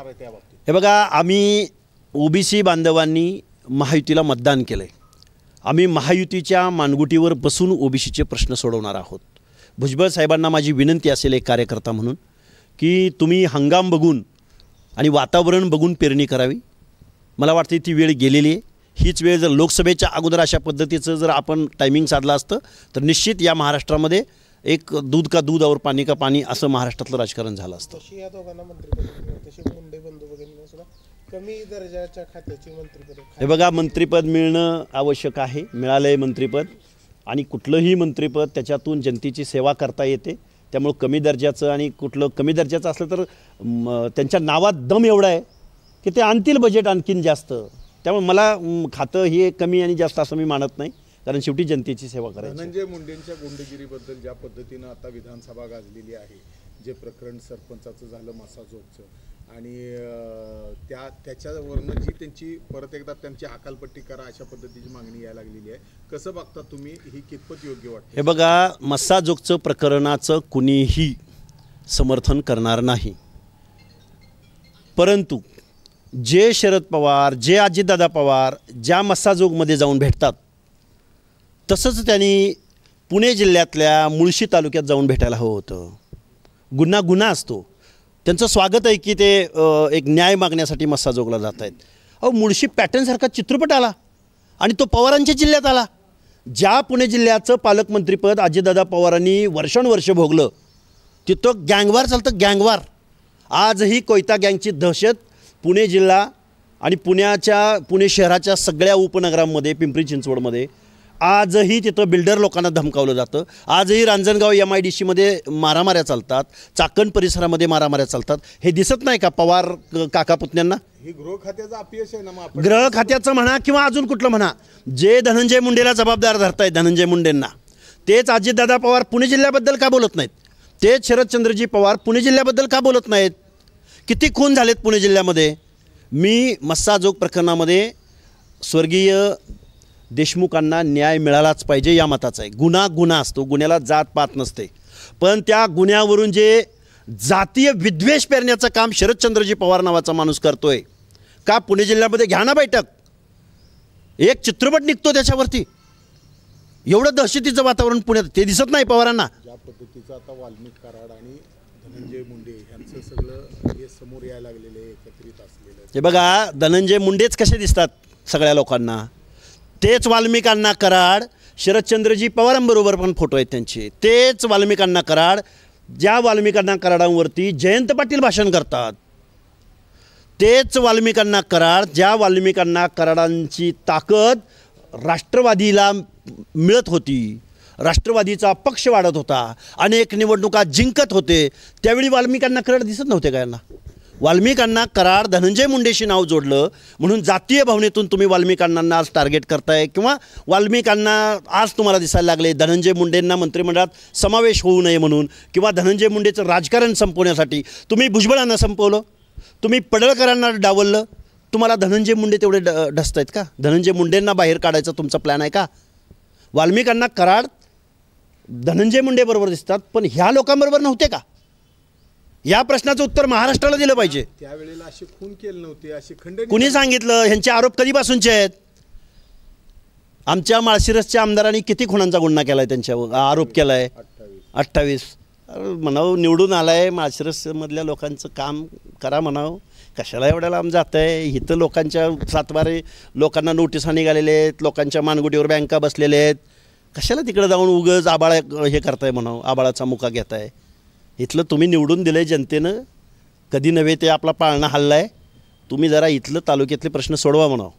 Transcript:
हे बघा, आम्ही ओबीसी बांधवांनी महायुतीला मतदान केलं आहे. आम्ही महायुतीच्या मानगुटीवर बसून ओबीसीचे प्रश्न सोडवणार आहोत. भुजबळ साहेबांना माझी विनंती असेल एक कार्यकर्ता म्हणून की तुम्ही हंगाम बघून आणि वातावरण बघून पेरणी करावी. मला वाटते ती वेळ गेलेली आहे. हीच वेळ जर लोकसभेच्या अगोदर अशा पद्धतीचं जर आपण टायमिंग साधलं असतं तर निश्चित या महाराष्ट्रामध्ये एक दूध का दूध और पाणी का पाणी असं महाराष्ट्रातलं राजकारण झालं असतं. कमी दर्जाच्या खात्याची मंत्रिपद, हे बघा, मंत्रिपद मिळणं आवश्यक आहे. मिळालं आहे मंत्रिपद, आणि कुठलंही मंत्रिपद त्याच्यातून जनतेची सेवा करता येते. त्यामुळे कमी दर्जाचं आणि कुठलं कमी दर्जाचं असलं तर त्यांच्या नावात दम एवढा आहे की ते आणतील बजेट आणखीन जास्त. त्यामुळे मला खातं हे कमी आणि जास्त असं मी मानत नाही, कारण शेवटी जनतेची सेवा करायची. धनंजय मुंडेंच्या गुंडगिरीबद्दल ज्या पद्धतीनं आता विधानसभा गाजलेली आहे, जे प्रकरण सरपंचाचं झालं मसाजोगचं, आणि त्याच्यावरनं जी त्यांची परत एकदा त्यांची हकालपट्टी करा अशा पद्धतीची मागणी यायला लागलेली आहे, कसं बघता तुम्ही, ही कितपत योग्य वाटतं? हे बघा, मसाजोगचं प्रकरणाचं कुणीही समर्थन करणार नाही, परंतु जे शरद पवार, जे अजितदादा पवार ज्या मसाजोगमध्ये जाऊन भेटतात तसंच त्यांनी पुणे जिल्ह्यातल्या मुळशी तालुक्यात जाऊन भेटायला हवं होतं. गुन्हा असतो. त्यांचं स्वागत आहे की ते एक न्याय मागण्यासाठी मस्साजोगला जात आहेत. अहो, मुळशी पॅटर्नसारखा चित्रपट आला आणि तो पवारांच्या जिल्ह्यात आला. ज्या पुणे जिल्ह्याचं पालकमंत्रीपद अजितदादा पवारांनी वर्षानुवर्ष भोगलं, तिथं गँगवार चालतं, गँगवार. आजही कोयता गँगची दहशत पुणे जिल्हा आणि पुणे शहराच्या सगळ्या उपनगरांमध्ये, पिंपरी चिंचवडमध्ये आजही तिथं बिल्डर लोकांना धमकावलं जातं. आजही रांजणगाव MIDCमध्ये मारामाऱ्या चालतात, चाकण परिसरामध्ये मारामाऱ्या चालतात. हे दिसत नाही का पवार काका पुतण्यांना? हे गृह खात्याचं अपयश आहे ना. गृह खात्याचं म्हणा किंवा अजून कुठलं म्हणा, जे धनंजय मुंडेला जबाबदार धरतायत, धनंजय मुंडेंना, तेच अजितदादा पवार पुणे जिल्ह्याबद्दल का बोलत नाहीत? तेच शरदचंद्रजी पवार पुणे जिल्ह्याबद्दल का बोलत नाहीत? किती खून झालेत पुणे जिल्ह्यामध्ये. मी मस्साजोग प्रकरणामध्ये स्वर्गीय देशमुखांना न्याय मिळालाच पाहिजे या मताचा आहे. गुन्हा असतो, गुन्ह्याला जात पात नसते, पण त्या गुन्ह्यावरून जे जातीय विद्वेष पेरण्याचं काम शरदचंद्रजी पवार नावाचा माणूस करतोय का? पुणे जिल्ह्यामध्ये घ्या ना बैठक, एक चित्रपट निघतो त्याच्यावरती. एवढं दहशतीचं वातावरण पुण्यात, ते दिसत नाही पवारांना. ज्या पद्धतीचं आता वाल्मिक कराड आणि धनंजय मुंडे यांचं सगळं हे समोर यायला लागलेलं आहे, एकत्रित असलेलं. हे बघा, धनंजय मुंडेच कसे दिसतात सगळ्या लोकांना, तेच वाल्मिकांना कराड, शरदचंद्रजी पवारांबरोबर पण फोटो आहेत त्यांचे, तेच वाल्मिकांना कराड, ज्या वाल्मिकांना कराडांवरती जयंत पाटील भाषण करतात, तेच वाल्मिकांना कराड, ज्या वाल्मिकांना कराडांची ताकद राष्ट्रवादीला मिळत होती, राष्ट्रवादीचा पक्ष वाढत होता, अनेक निवडणुका जिंकत होते, त्यावेळी वाल्मिकांना कराड दिसत नव्हते का यांना? वाल्मिकांना कराड धनंजय मुंडेशी नाव जोडलं म्हणून जातीय भावनेतून तुम्ही वाल्मिकांना आज टार्गेट करताय, किंवा वाल्मिकांना आज तुम्हाला दिसायला लागले धनंजय मुंडेंना मंत्रिमंडळात समावेश होऊ नये म्हणून, किंवा धनंजय मुंडेचं राजकारण संपवण्यासाठी तुम्ही भुजबळांना संपवलं, तुम्ही पडळकरांना डावललं. तुम्हाला धनंजय मुंडे तेवढे ढसतायत का? धनंजय मुंडेंना बाहेर काढायचा तुमचा प्लॅन आहे का? वाल्मिकांना कराड धनंजय मुंडे बरोबर दिसतात, पण ह्या लोकांबरोबर नव्हते का? या प्रश्नाचं उत्तर महाराष्ट्राला दिलं पाहिजे. त्यावेळेला असे खून केले नव्हते, असे खंडन कुणी सांगितलं? ह्यांचे आरोप कधीपासूनचे आहेत? आमच्या माळशिरसच्या आमदारांनी किती खुनांचा गुन्हा केला आहे, त्यांच्यावर आरोप केला आहे? 28. म्हणावं, निवडून आला आहे, माळशिरसमधल्या लोकांचं काम करा म्हणावं. कशाला एवढ्या लांब जात आहे? इथं लोकांच्या सातबारे लोकांना नोटिसा निघालेल्या आहेत, लोकांच्या मानगुटीवर बँका बसलेल्या आहेत. कशाला तिकडे जाऊन उगच आबाळ हे करताय म्हणावं, आबाळाचा मुका घेताय? इथलं तुम्ही निवडून दिलं आहे जनतेनं, कधी नव्हे ते आपला पाळणा हल्ला आहे. तुम्ही जरा इथलं तालुक्यातले प्रश्न सोडवा म्हणावं.